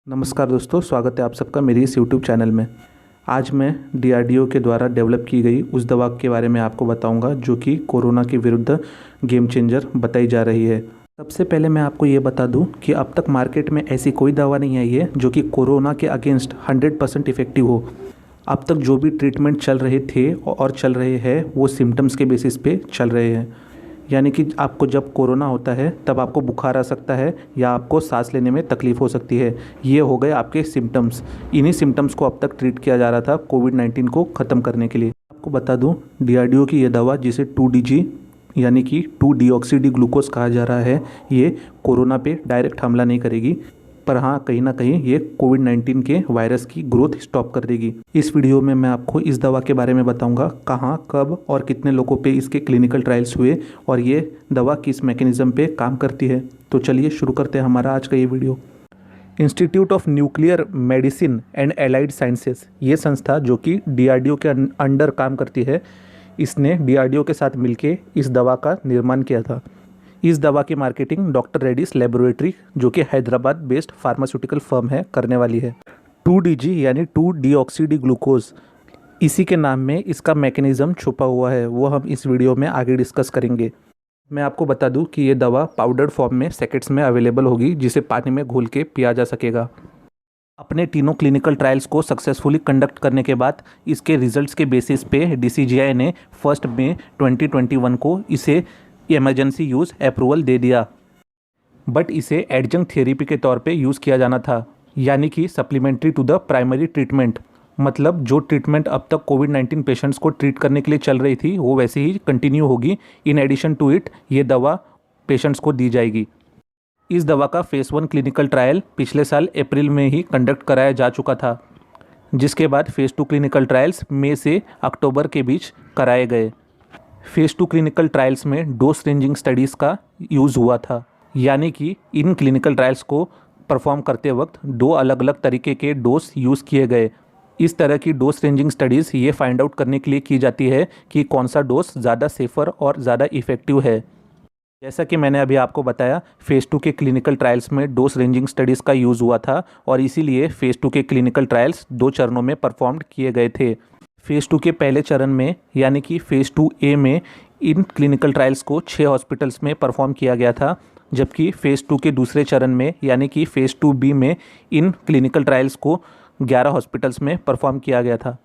नमस्कार दोस्तों, स्वागत है आप सबका मेरी इस यूट्यूब चैनल में। आज मैं डीआरडीओ के द्वारा डेवलप की गई उस दवा के बारे में आपको बताऊंगा जो कि कोरोना के विरुद्ध गेम चेंजर बताई जा रही है। सबसे पहले मैं आपको ये बता दूं कि अब तक मार्केट में ऐसी कोई दवा नहीं आई है जो कि कोरोना के अगेंस्ट 100% इफ़ेक्टिव हो। अब तक जो भी ट्रीटमेंट चल रहे थे और चल रहे हैं वो सिम्टम्स के बेसिस पे चल रहे हैं। यानी कि आपको जब कोरोना होता है तब आपको बुखार आ सकता है या आपको सांस लेने में तकलीफ़ हो सकती है। ये हो गए आपके सिम्टम्स। इन्हीं सिम्टम्स को अब तक ट्रीट किया जा रहा था कोविड-19 को ख़त्म करने के लिए। आपको बता दूं, डीआरडीओ की ये दवा जिसे 2DG यानी कि 2 डीऑक्सी डी ग्लूकोज कहा जा रहा है, ये कोरोना पे डायरेक्ट हमला नहीं करेगी, पर हाँ कहीं ना कहीं ये कोविड-19 के वायरस की ग्रोथ स्टॉप कर देगी। इस वीडियो में मैं आपको इस दवा के बारे में बताऊंगा, कहाँ, कब और कितने लोगों पे इसके क्लिनिकल ट्रायल्स हुए और ये दवा किस मैकेनिज्म पे काम करती है। तो चलिए शुरू करते हैं हमारा आज का ये video. Institute of nuclear medicine and allied sciences, ये संस्था जो कि डीआरडीओ के अंडर काम करती है, इसने डीआरडीओ के साथ मिलकर इस दवा का निर्माण किया था। इस दवा की मार्केटिंग डॉक्टर रेड्डीज लेबोरेटरी जो कि हैदराबाद बेस्ड फार्मास्यूटिकल फर्म है करने वाली है। 2DG यानी 2 डीऑक्सी डी ग्लूकोज, इसी के नाम में इसका मैकेनिज्म छुपा हुआ है, वो हम इस वीडियो में आगे डिस्कस करेंगे। मैं आपको बता दूं कि ये दवा पाउडर्ड फॉर्म में सेकेंड्स में अवेलेबल होगी, जिसे पानी में घोल के पिया जा सकेगा। अपने तीनों क्लिनिकल ट्रायल्स को सक्सेसफुली कंडक्ट करने के बाद इसके रिजल्ट्स के बेसिस पे DCGI ने 1 मई 2021 को इसे इमरजेंसी यूज़ अप्रूवल दे दिया। बट इसे एडजंक्ट थेरेपी के तौर पे यूज़ किया जाना था, यानी कि supplementary to the primary treatment. मतलब जो ट्रीटमेंट अब तक कोविड-19 पेशेंट्स को ट्रीट करने के लिए चल रही थी वो वैसे ही कंटिन्यू होगी। इन एडिशन टू इट ये दवा पेशेंट्स को दी जाएगी। इस दवा का फेज़ 1 क्लिनिकल ट्रायल पिछले साल अप्रैल में ही कंडक्ट कराया जा चुका था, जिसके बाद फेज़ 2 क्लिनिकल ट्रायल्स मई से अक्टूबर के बीच कराए गए। फेज़ 2 क्लिनिकल ट्रायल्स में डोज रेंजिंग स्टडीज़ का यूज़ हुआ था, यानी कि इन क्लिनिकल ट्रायल्स को परफॉर्म करते वक्त 2 अलग अलग तरीके के डोज यूज़ किए गए। इस तरह की डोज रेंजिंग स्टडीज़ ये फाइंड आउट करने के लिए की जाती है कि कौन सा डोज ज़्यादा सेफ़र और ज़्यादा इफ़ेक्टिव है। जैसा कि मैंने अभी आपको बताया, फेज़ 2 के क्लिनिकल ट्रायल्स में डोज रेंजिंग स्टडीज़ का यूज़ हुआ था और इसीलिए फेज़ 2 के क्लिनिकल ट्रायल्स 2 चरणों में परफॉर्म किए गए थे। फेज़ 2 के पहले चरण में यानी कि फेज़ 2A में इन क्लिनिकल ट्रायल्स को 6 हॉस्पिटल्स में परफॉर्म किया गया था, जबकि फेज़ 2 के दूसरे चरण में यानी कि फेज़ 2B में इन क्लिनिकल ट्रायल्स को 11 हॉस्पिटल्स में परफॉर्म किया गया था।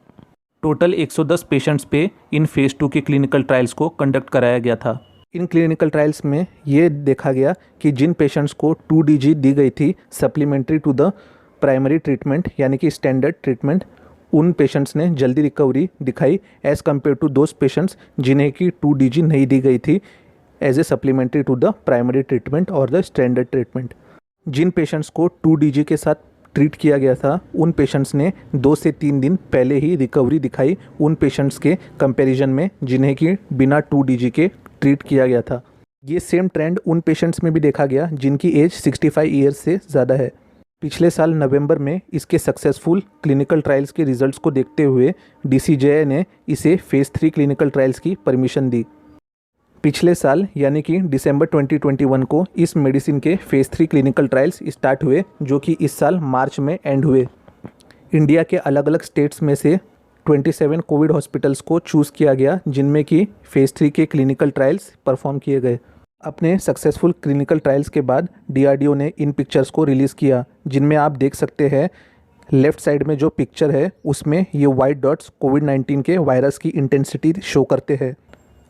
टोटल 110 पेशेंट्स पे इन फेज़ 2 के क्लिनिकल ट्रायल्स को कंडक्ट कराया गया था। इन क्लिनिकल ट्रायल्स में ये देखा गया कि जिन पेशेंट्स को 2DG दी गई थी supplementary to the primary treatment यानी कि स्टैंडर्ड ट्रीटमेंट, उन पेशेंट्स ने जल्दी रिकवरी दिखाई as compare to those patients जिन्हें कि 2DG नहीं दी गई थी as a supplementary to the primary treatment और द स्टैंडर्ड ट्रीटमेंट। जिन पेशेंट्स को 2DG के साथ ट्रीट किया गया था उन पेशेंट्स ने 2 से 3 दिन पहले ही रिकवरी दिखाई उन पेशेंट्स के कंपैरिजन में जिन्हें कि बिना 2DG के ट्रीट किया गया था। ये सेम ट्रेंड उन पेशेंट्स में भी देखा गया जिनकी एज 65 ईयर्स से ज़्यादा है। पिछले साल नवंबर में इसके सक्सेसफुल क्लिनिकल ट्रायल्स के रिजल्ट्स को देखते हुए DCGI ने इसे फेज़ 3 क्लिनिकल ट्रायल्स की परमिशन दी। पिछले साल यानी कि दिसंबर 2021 को इस मेडिसिन के फेज़ 3 क्लिनिकल ट्रायल्स स्टार्ट हुए, जो कि इस साल मार्च में एंड हुए। इंडिया के अलग अलग स्टेट्स में से 27 कोविड हॉस्पिटल्स को चूज़ किया गया जिनमें कि फेज़ 3 के क्लिनिकल ट्रायल्स परफॉर्म किए गए। अपने सक्सेसफुल क्लिनिकल ट्रायल्स के बाद DRDO ने इन पिक्चर्स को रिलीज़ किया, जिनमें आप देख सकते हैं लेफ़्ट साइड में जो पिक्चर है उसमें ये वाइट डॉट्स कोविड-19 के वायरस की इंटेंसिटी शो करते हैं।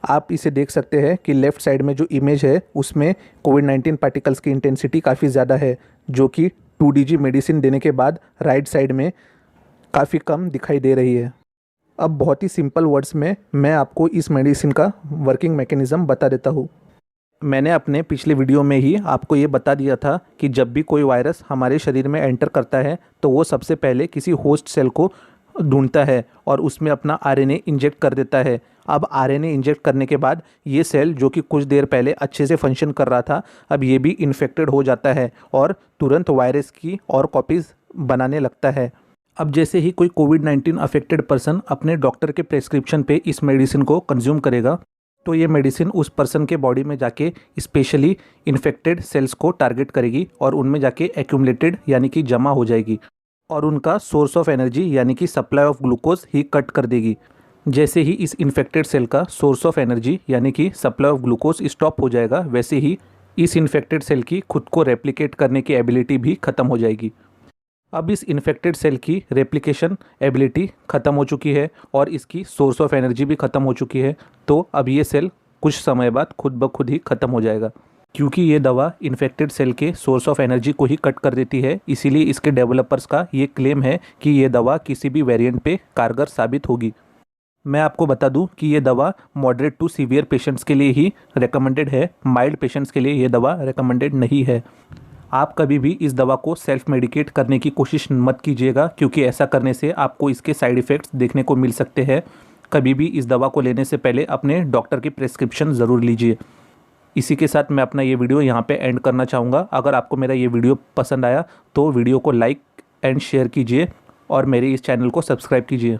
आप इसे देख सकते हैं कि लेफ़्ट साइड में जो इमेज है उसमें कोविड-19 पार्टिकल्स की इंटेंसिटी काफ़ी ज़्यादा है, जो कि 2DG मेडिसिन देने के बाद राइट साइड में काफ़ी कम दिखाई दे रही है। अब बहुत ही सिंपल वर्ड्स में मैं आपको इस मेडिसिन का वर्किंग मैकेनिज़्म बता देता हूँ। मैंने अपने पिछले वीडियो में ही आपको ये बता दिया था कि जब भी कोई वायरस हमारे शरीर में एंटर करता है तो वो सबसे पहले किसी होस्ट सेल को ढूंढता है और उसमें अपना RNA इंजेक्ट कर देता है। अब RNA इंजेक्ट करने के बाद ये सेल जो कि कुछ देर पहले अच्छे से फंक्शन कर रहा था, अब ये भी इन्फेक्टेड हो जाता है और तुरंत वायरस की और कॉपीज़ बनाने लगता है। अब जैसे ही कोई कोविड-19 अफेक्टेड पर्सन अपने डॉक्टर के प्रेस्क्रिप्शन पे इस मेडिसिन को कंज्यूम करेगा तो ये मेडिसिन उस पर्सन के बॉडी में जाके स्पेशली इन्फेक्टेड सेल्स को टारगेट करेगी और उनमें जाके एक्यूमुलेटेड यानी कि जमा हो जाएगी और उनका सोर्स ऑफ एनर्जी यानी कि supply of glucose he cut कर देगी। जैसे ही इस इन्फेक्टेड सेल का सोर्स ऑफ एनर्जी यानी कि सप्लाई ऑफ ग्लूकोज स्टॉप हो जाएगा, वैसे ही इस इन्फेक्टेड सेल की खुद को रेप्लिकेट करने की एबिलिटी भी ख़त्म हो जाएगी। अब इस इन्फेक्टेड सेल की रेप्लिकेशन एबिलिटी ख़त्म हो चुकी है और इसकी सोर्स ऑफ एनर्जी भी ख़त्म हो चुकी है, तो अब ये सेल कुछ समय बाद खुद ब खुद ही ख़त्म हो जाएगा। क्योंकि ये दवा इन्फेक्टेड सेल के सोर्स ऑफ एनर्जी को ही कट कर देती है, इसीलिए इसके डेवलपर्स का ये क्लेम है कि ये दवा किसी भी वेरिएंट पे कारगर साबित होगी। मैं आपको बता दूं कि ये दवा मॉडरेट टू सीवियर पेशेंट्स के लिए ही रेकमेंडेड है, माइल्ड पेशेंट्स के लिए ये दवा रेकमेंडेड नहीं है। आप कभी भी इस दवा को सेल्फ मेडिकेट करने की कोशिश मत कीजिएगा, क्योंकि ऐसा करने से आपको इसके साइड इफ़ेक्ट्स देखने को मिल सकते हैं। कभी भी इस दवा को लेने से पहले अपने डॉक्टर की प्रिस्क्रिप्शन ज़रूर लीजिए। इसी के साथ मैं अपना ये वीडियो यहाँ पे एंड करना चाहूँगा। अगर आपको मेरा ये वीडियो पसंद आया तो वीडियो को लाइक एंड शेयर कीजिए और मेरे इस चैनल को सब्सक्राइब कीजिए।